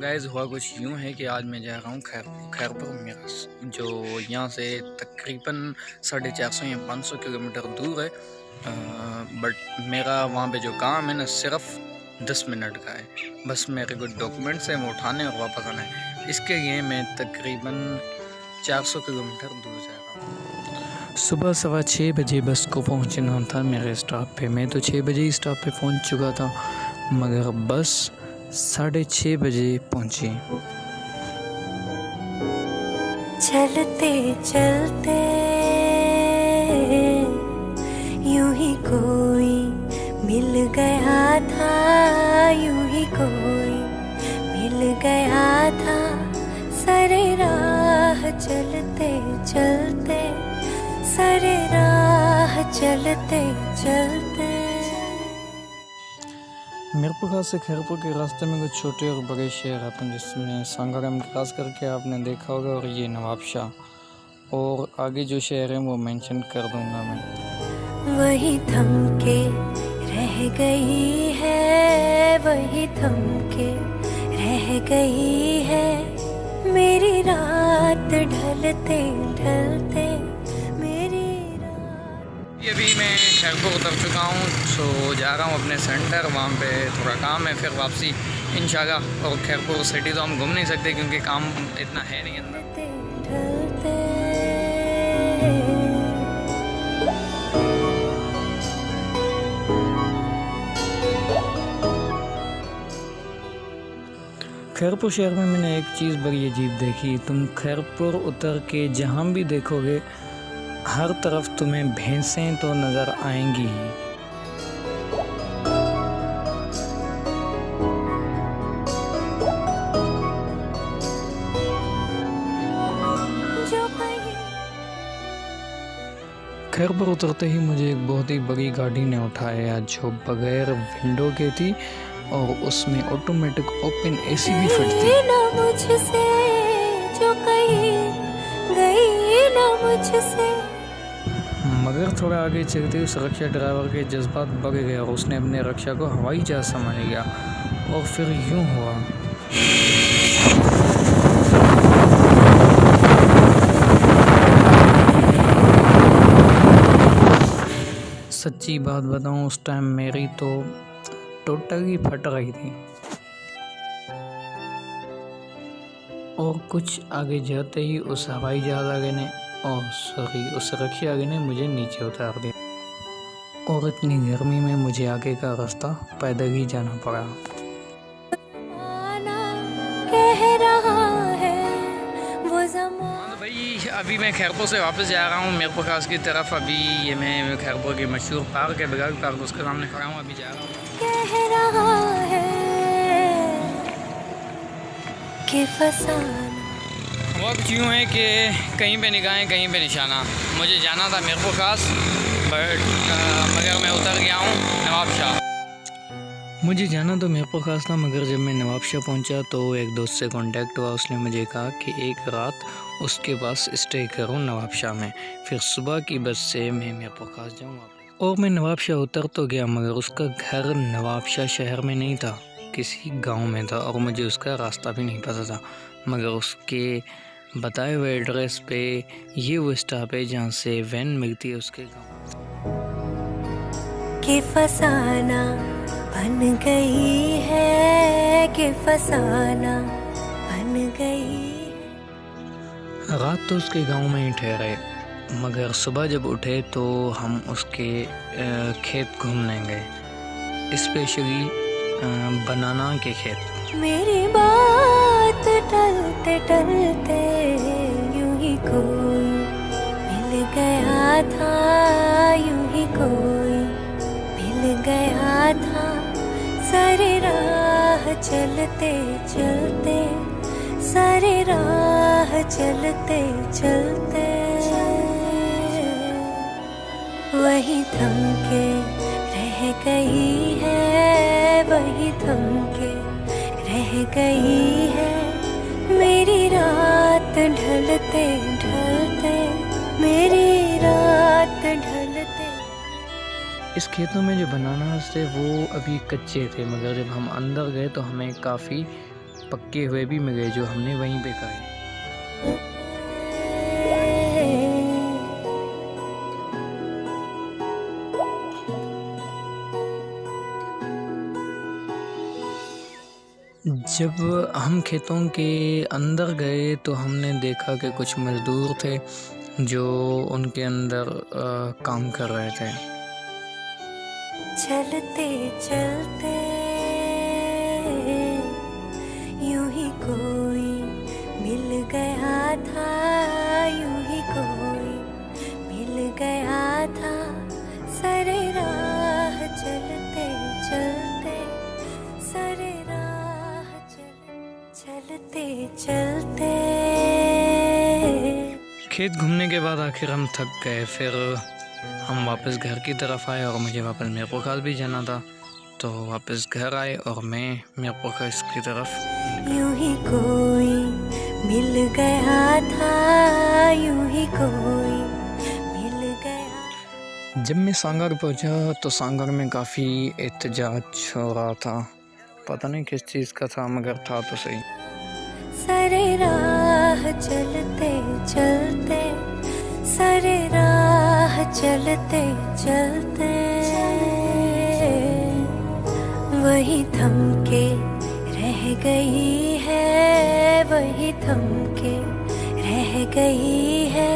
Guys हुआ कुछ यूँ है कि आज मैं जा रहा हूँ खैरपुर मेरा जो यहाँ से तकरीबन 450 या 500 किलोमीटर दूर है। बट मेरा वहाँ पे जो काम है ना सिर्फ 10 मिनट का है। बस मेरे कुछ डॉक्यूमेंट्स हैं वो उठाने और वापस आना है। इसके लिए मैं तकरीबन 400 किलोमीटर दूर जा रहा हूँ। सुबह 6:15 बजे बस को पहुँचना था मेरे स्टॉप पे। मैं तो 6 बजे ही स्टॉप पे पहुँच चुका था, मगर बस 6:30 बजे पहुँची। चलते चलते यूं ही कोई मिल गया था, यूं ही कोई मिल गया था। सारे राह चलते चलते, सारे राह चलते चलते। मीरपुर खास से खैरपुर के रास्ते में कुछ छोटे और बड़े शहर आते हैं, जिसमें सांगाराम क्रॉस करके आपने देखा होगा, और ये नवाबशाह, और आगे जो शहर है वो मेंशन कर दूंगा मैं। वही थम के रह गई है, वही थम के रह गई है मेरी रात ढलते ढलते, मेरी रात। ये भी मैं खैरपुर उतर चुका हूँ, सो जा रहा हूँ अपने सेंटर। वहाँ पे थोड़ा काम है, फिर वापसी इंशाल्लाह। और खैरपुर सिटी तो हम घूम नहीं सकते क्योंकि काम इतना है नहीं अंदर। ढलते खैरपुर शहर में मैंने एक चीज़ बड़ी अजीब देखी। तुम खैरपुर उतर के जहाँ भी देखोगे, हर तरफ तुम्हें भैंसें तो नज़र आएंगी ही। खैरपुर उतरते ही मुझे एक बहुत ही बड़ी गाड़ी ने उठाया, जो बगैर विंडो के थी और उसमें ऑटोमेटिक ओपन एसी भी फिट थी। ना मुझसे जो कहीं गई ना मुझसे। मगर थोड़ा आगे चलते उस रक्षा ड्राइवर के जज्बात बढ़ गए और उसने अपने रक्षा को हवाई जहाज समझ लिया। और फिर यूं हुआ। सच्ची बात बताऊं, उस टाइम मेरी तो टोटली फट रही थी। और कुछ आगे जाते ही उस हवाई जहाज आगे ने उस रक्षा आगे ने मुझे नीचे उतार दिया। और इतनी गर्मी में मुझे आगे का रास्ता पैदल ही जाना पड़ा। कह रहा है वो ज़माना। भाई अभी मैं खैरपुर से वापस जा रहा हूँ मीरपुर खास की तरफ। अभी ये मैं खैरपुर की मशहूर पार्क है बगल पार्क, उसके सामने खड़ा हूँ, अभी जा रहा हूँ। कह रहा है कि फसाना। वक्त यूँ है कि कहीं पे निगाहें कहीं पे निशाना। मुझे जाना था मीरपुर खास, बट मगर मैं उतर गया हूँ नवाबशाह। मुझे जाना तो मीरपुर खास था, मगर जब मैं नवाबशाह पहुँचा तो एक दोस्त से कांटेक्ट हुआ। उसने मुझे कहा कि एक रात उसके पास स्टे करूँ नवाबशाह में, फिर सुबह की बस से मैं मीरपुर खास जाऊँगा। और मैं नवाबशाह उतर तो गया, मगर उसका घर नवाबशाह शहर में नहीं था, किसी गांव में था, और मुझे उसका रास्ता भी नहीं पता था। मगर उसके बताए हुए एड्रेस पे ये वो स्टॉप है जहाँ से वैन मिलती है उसके गाँव। कि फसाना बन गई है, कि फसाना बन गई। रात तो उसके गांव में ही ठहरे, मगर सुबह जब उठे तो हम उसके खेत घूमने गए, स्पेशली बनाना के खेत। मेरी बात टलते टलते यूं ही कोई मिल गया था, यूं ही कोई मिल गया था। सारे राह चलते चलते, सारे राह चलते चलते, वही थम के रह गई है, वही थम के रह गई है मेरी रात ढलते ढलते, मेरी रात ढलते। इस खेतों में जो बनाना थे वो अभी कच्चे थे, मगर जब हम अंदर गए तो हमें काफ़ी पक्के हुए भी मिले जो हमने वहीं पे खाए। जब हम खेतों के अंदर गए तो हमने देखा कि कुछ मज़दूर थे जो उनके अंदर काम कर रहे थे। चलते चलते यूं ही कोई मिल गया था, यूं ही कोई मिल गया था, सरे राह चलते चलते, सरे राह चलते चलते। खेत घूमने के बाद आखिर हम थक गए, फिर हम वापस घर की तरफ आए और मुझे वापस मीरपुर भी जाना था, तो वापस घर आए और मैं मीरपुर की तरफ। यूं ही कोई मिल गया था, यूं ही कोई मिल गया। जब मैं सांगर पहुंचा तो सांगर में काफ़ी एहतजाज हो रहा था, पता नहीं किस चीज़ का था मगर था तो सही। सरे राह चलते चलते, सरे राह चलते चलते, वही थम के रह गई है, वही थम के रह गई है